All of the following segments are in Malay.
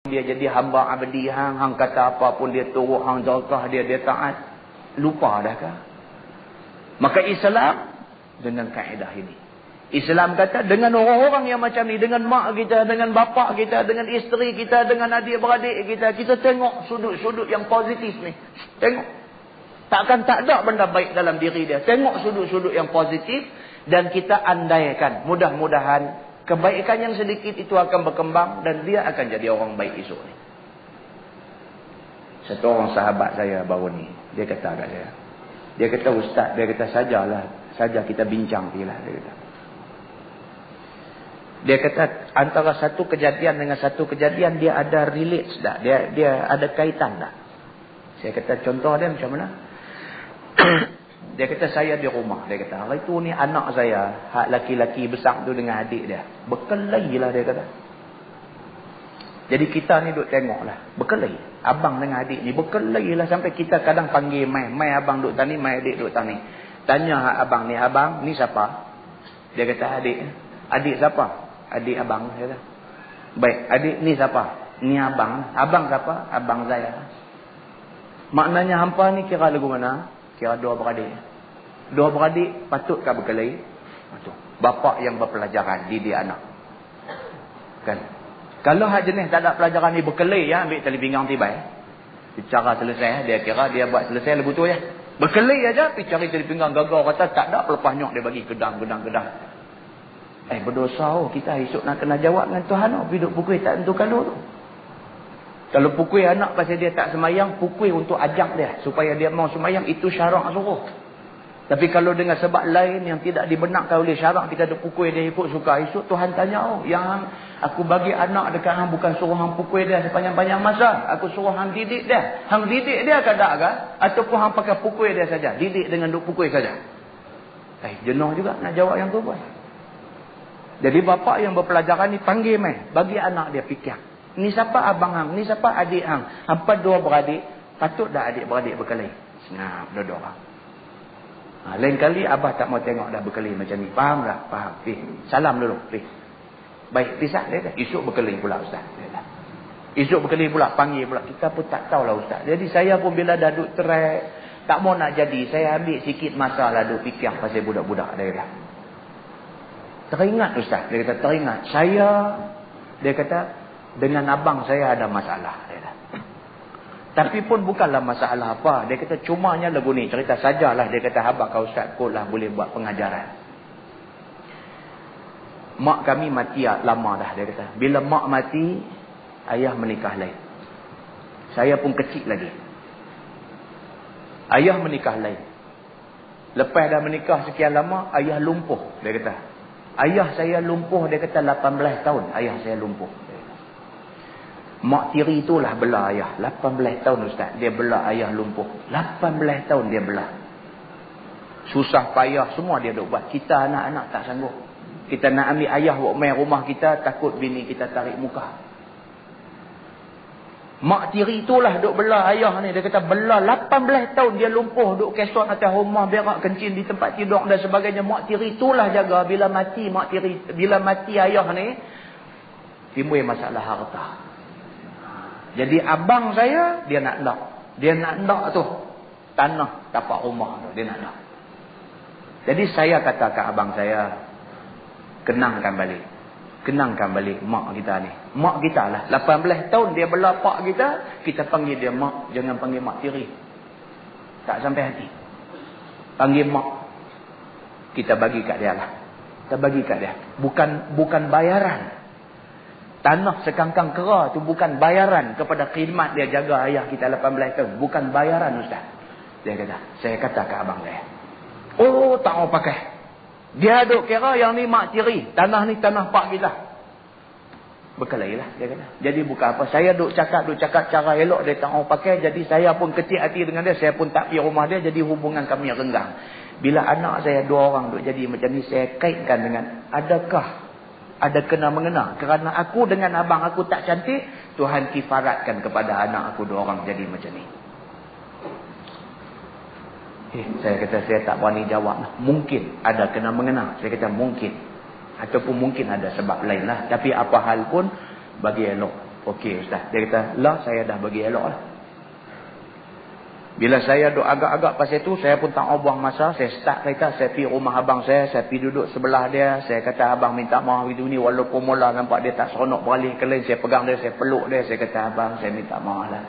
dia jadi hamba abdi hang. Hang kata apa pun dia turut, hang zakah dia taat. Lupa dah kah? Maka Islam dengan kaedah ini. Islam kata dengan orang-orang yang macam ni, dengan mak kita, dengan bapa kita, dengan isteri kita, dengan adik-beradik kita, kita tengok sudut-sudut yang positif ni. Tengok. Takkan tak ada benda baik dalam diri dia. Tengok sudut-sudut yang positif dan kita andaikan. Mudah-mudahan kebaikan yang sedikit itu akan berkembang dan dia akan jadi orang baik esok ni. Satu orang sahabat saya baru ni, dia kata kat saya. Dia kata, Ustaz, dia kata saja kita bincang je lah, dia kata. Dia kata antara satu kejadian dengan satu kejadian dia ada relate tak? Dia ada kaitan tak? Saya kata contoh dia macam mana? Dia kata saya di rumah. Dia kata hari tu ni anak saya, hak laki-laki besar tu dengan adik dia. Berkelahi lah dia kata. Jadi kita ni duk tengok lah. Berkelahi. Abang dengan adik ni berkelahi lah. Sampai kita kadang panggil mai abang duk tani, mai adik duk tani. Tanya hak abang ni siapa? Dia kata adik. Adik siapa? Adik abang. Kata. Baik, adik ni siapa? Ni abang. Abang siapa? Abang saya. Maknanya hampa ni kira lagu mana? Kira dua beradik. Dua beradik patutkah berkelahi? Patut. Bapa yang berpelajaran didik anak. Kan? Kalau hak jenis tak ada pelajaran ni berkelahi ya, ambil tali pinggang tibai. Bicara selesai, dia kira dia buat selesai lepas tu ya. Berkelahi aja, pergi cari tali pinggang gagal kata tak ada pelepas nyok dia bagi gedang. Berdosa kita esok nak kena jawab dengan Tuhan hidup pukul tak tentu kalau tu. Kalau pukul anak pasal dia tak semayang, pukul untuk ajak dia supaya dia mau semayang, itu syarak suruh. Tapi kalau dengan sebab lain yang tidak dibenarkan oleh syarak, kita ada pukul dia ikut suka, esok Tuhan tanya, yang aku bagi anak dekat hang bukan suruh hang pukul dia sepanjang-panjang masa, aku suruh hang didik dia. Hang didik dia ke tak kan? Ataupun hang pakai pukul dia saja, didik dengan duk pukul saja. Jenuh juga nak jawab yang tu pun. Jadi bapa yang berpelajaran ni panggil mai, bagi anak dia fikir. Ni siapa abang hang? Ni siapa adik hang? Hampa dua beradik. Patut dah adik-beradik berkelahi? Senang, dua-dua orang. Lain kali abah tak mau tengok dah berkelahi macam ni. Faham tak? Faham. Salam dulu. Baik, pisah dia dah. Esok berkelahi pula Ustaz. Esok berkelahi pula, panggil pula. Kita pun tak tahulah Ustaz. Jadi saya pun bila dah duduk track, tak mau nak jadi. Saya ambil sikit masa lah duduk fikir pasal budak-budak dia dah. Teringat Ustaz. Dia kata teringat. Dia kata, dengan abang saya ada masalah. Tapi pun bukanlah masalah apa. Dia kata cumanya lagu ni. Cerita sajalah. Dia kata habak kau Ustaz kot lah boleh buat pengajaran. Mak kami mati lama dah. Dia kata. Bila mak mati, ayah menikah lain. Saya pun kecil lagi. Ayah menikah lain. Lepas dah menikah sekian lama, ayah lumpuh. Dia kata. Ayah saya lumpuh. Dia kata 18 tahun. Ayah saya lumpuh. Mak tiri itulah bela ayah. 18 tahun Ustaz. Dia bela ayah lumpuh. 18 tahun dia bela. Susah payah semua dia duk buat. Kita anak-anak tak sanggup. Kita nak ambil ayah buat main rumah kita. Takut bini kita tarik muka. Mak tiri itulah duk bela ayah ni. Dia kata bela 18 tahun dia lumpuh. Duk kesot atas rumah. Berak kencing di tempat tidur dan sebagainya. Mak tiri itulah jaga. Bila mati ayah ni. Timbul masalah harta. Jadi abang saya, dia nak nak. Dia nak nak tu. Tanah, tapak rumah tu. Dia nak nak. Jadi saya kata ke abang saya, kenangkan balik. Kenangkan balik mak kita ni. Mak kita lah. 18 tahun dia bela pak kita, kita panggil dia mak. Jangan panggil mak tiri. Tak sampai hati. Panggil mak. Kita bagi kat dia lah. Kita bagi kat dia. Bukan bayaran. Tanah sekangkang kera tu bukan bayaran kepada khidmat dia jaga ayah kita 18 tahun. Bukan bayaran Ustaz. Dia kata. Saya kata ke abang saya. Oh tak mau pakai. Dia duk kira yang ni mak tiri. Tanah ni tanah pak kita. Berkelahi lah dia kata. Jadi bukan apa. Saya duk cakap cara elok dia tak mau pakai. Jadi saya pun kecil hati dengan dia. Saya pun tak pergi rumah dia. Jadi hubungan kami renggang. Bila anak saya 2 orang duk jadi macam ni. Saya kaitkan dengan adakah ada kena mengena. Kerana aku dengan abang aku tak cantik, Tuhan kifaratkan kepada anak aku 2 orang jadi macam ni. Saya kata saya tak berani jawab. Mungkin ada kena mengena. Saya kata mungkin. Ataupun mungkin ada sebab lain lah. Tapi apa hal pun bagi elok. Okey ustaz. Dia kata, lah saya dah bagi elok lah. Bila saya duk agak-agak pasal tu, saya pun tak mau buang masa. Saya start kereta, saya pergi rumah abang saya pergi duduk sebelah dia. Saya kata, abang minta maaf itu ni. Walaupun mula nampak dia tak seronok beralih ke lain. Saya pegang dia, saya peluk dia. Saya kata, abang saya minta maaf lah.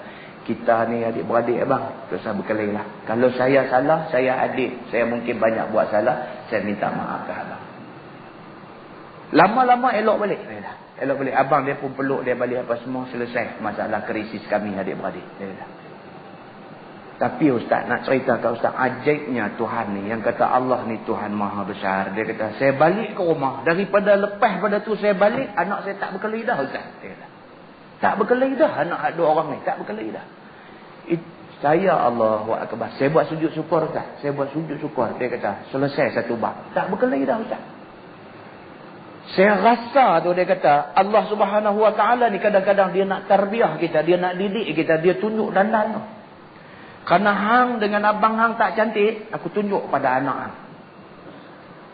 Kita ni adik-beradik abang. Terus saya berkelahi lah. Kalau saya salah, saya adik. Saya mungkin banyak buat salah. Saya minta maaf ke abang. Lama-lama elok balik. Elok balik. Abang dia pun peluk dia balik apa semua. Selesai masalah krisis kami adik-beradik. Tapi ustaz nak cerita ke ustaz, ajaibnya Tuhan ni yang kata Allah ni Tuhan Maha Besar. Dia kata saya balik ke rumah, daripada lepas pada tu saya balik, anak saya tak berkelahi dah ustaz. Dia kata tak berkelahi dah anak dua orang ni, tak berkelahi dah. Saya Allahu Akbar. Saya buat sujud syukur ustaz. Saya buat sujud syukur. Dia kata selesai satu bab, tak berkelahi dah ustaz. Saya rasa tu dia kata Allah Subhanahu Wa Taala ni kadang-kadang dia nak tarbiyah kita, dia nak didik kita, dia tunjuk dandan tu. Kerana hang dengan abang hang tak cantik, aku tunjuk pada anak hang.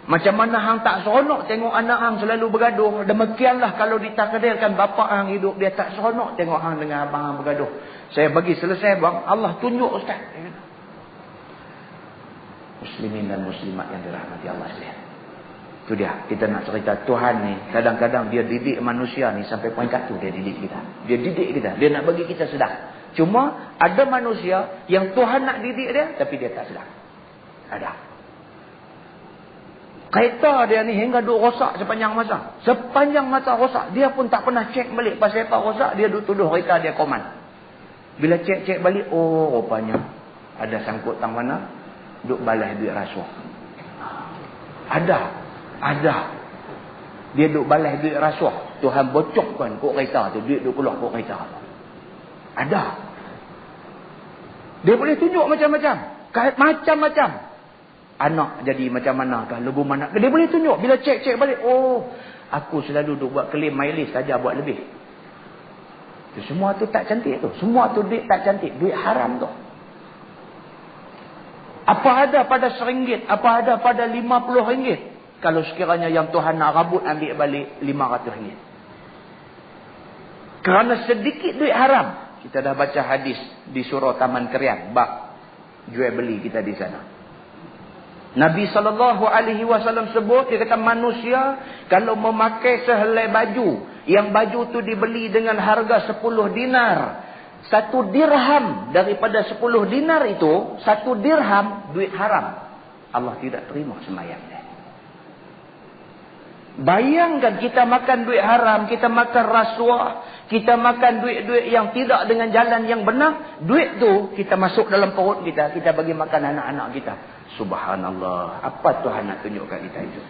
Macam mana hang tak seronok tengok anak hang selalu bergaduh, demikianlah kalau ditakdirkan bapa hang hidup dia tak seronok tengok hang dengan abang hang bergaduh. Saya bagi selesai bang, Allah tunjuk ustaz. Muslimin dan muslimat yang dirahmati Allah sekalian. Itu dia, kita nak cerita Tuhan ni kadang-kadang dia didik manusia ni sampai peringkat tu dia didik kita. Dia didik kita, dia nak bagi kita sedar. Cuma ada manusia yang Tuhan nak didik dia tapi dia tak sedar. Ada. Kereta dia ni hingga duk rosak sepanjang masa. Sepanjang masa rosak, dia pun tak pernah cek balik pasal apa rosak, dia duk tuduh kereta dia koman. Bila cek balik, oh rupanya ada sangkut tang mana duk balas duit rasuah. Ada. Dia duk balas duit rasuah. Tuhan bocokkan kok kereta tu, duit duk keluar kok kereta tu. Ada. Dia boleh tunjuk macam-macam. Macam-macam. Anak jadi macam manakah, lugu mana. Dia boleh tunjuk. Bila cek balik, oh, aku selalu duk buat claim mileage saja buat lebih. Semua tu tak cantik tu. Semua tu duit tak cantik. Duit haram tu. Apa ada pada RM1, apa ada pada RM50. Kalau sekiranya yang Tuhan nak rabut ambil balik RM500. Kerana sedikit duit haram. Kita dah baca hadis di surah Taman Kerian, bab jual beli kita di sana. Nabi SAW sebut, dia kata manusia kalau memakai sehelai baju, yang baju tu dibeli dengan harga 10 dinar. 1 dirham daripada 10 dinar itu, 1 dirham duit haram. Allah tidak terima sembahyang dia. Bayangkan kita makan duit haram, kita makan rasuah, kita makan duit-duit yang tidak dengan jalan yang benar. Duit tu kita masuk dalam perut kita, kita bagi makan anak-anak kita. Subhanallah, apa Tuhan nak tunjukkan kita itu?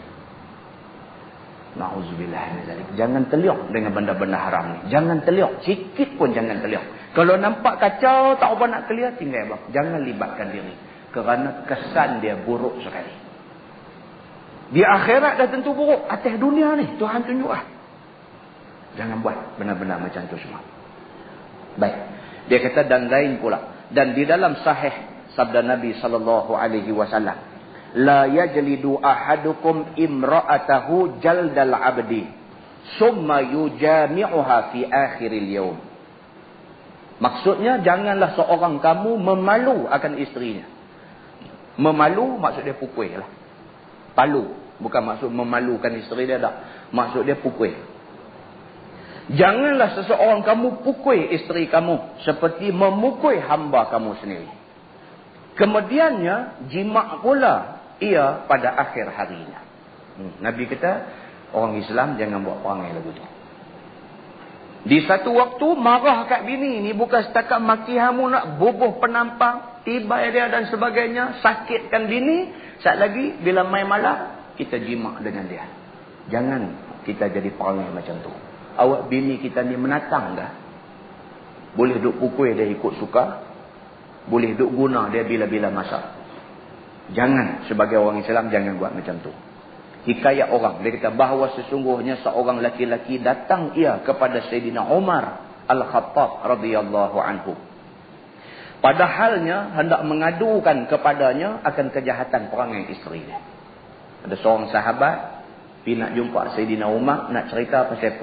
Na'udzubillah min zalik. Jangan terliok dengan benda-benda haram ni. Jangan terliok, sikit pun jangan terliok. Kalau nampak kacau, tak apa nak clear, tinggal bang. Jangan libatkan diri. Kerana kesan dia buruk sekali. Di akhirat dah tentu buruk. Atas dunia ni Tuhan tunjuk lah. Jangan buat benar-benar macam tu semua. Baik. Dia kata dan lain pula. Dan di dalam sahih sabda Nabi SAW, la yajlidu ahadukum imra'atahu jaldal abdi summa yujami'uha fi akhiril yawm. Maksudnya janganlah seorang kamu memalu akan isterinya. Memalu maksud dia pukul lah. Palu. Bukan maksud memalukan isteri dia tak. Maksud dia pukul. Janganlah seseorang kamu pukul isteri kamu seperti memukul hamba kamu sendiri. Kemudiannya jima' pula ia pada akhir harinya. Nabi kata orang Islam jangan buat perangai lagu tu. Di satu waktu marah kat bini ni bukan setakat maki hamu nak bubuh penampang, tibai dia dan sebagainya, sakitkan bini. Sat lagi bila main malam kita jima' dengan dia. Jangan kita jadi perangai macam tu. Awak bini kita ni menatang dah. Boleh duk pukul dia ikut suka. Boleh duk guna dia bila-bila masa. Jangan, sebagai orang Islam jangan buat macam tu. Hikayat orang, dia kata bahawa sesungguhnya seorang laki-laki datang ia kepada Sayyidina Umar Al-Khattab radhiyallahu anhu. Padahalnya hendak mengadukan kepadanya akan kejahatan perangai isteri dia. Ada seorang sahabat pergi nak jumpa Sayyidina Umar, nak cerita pasal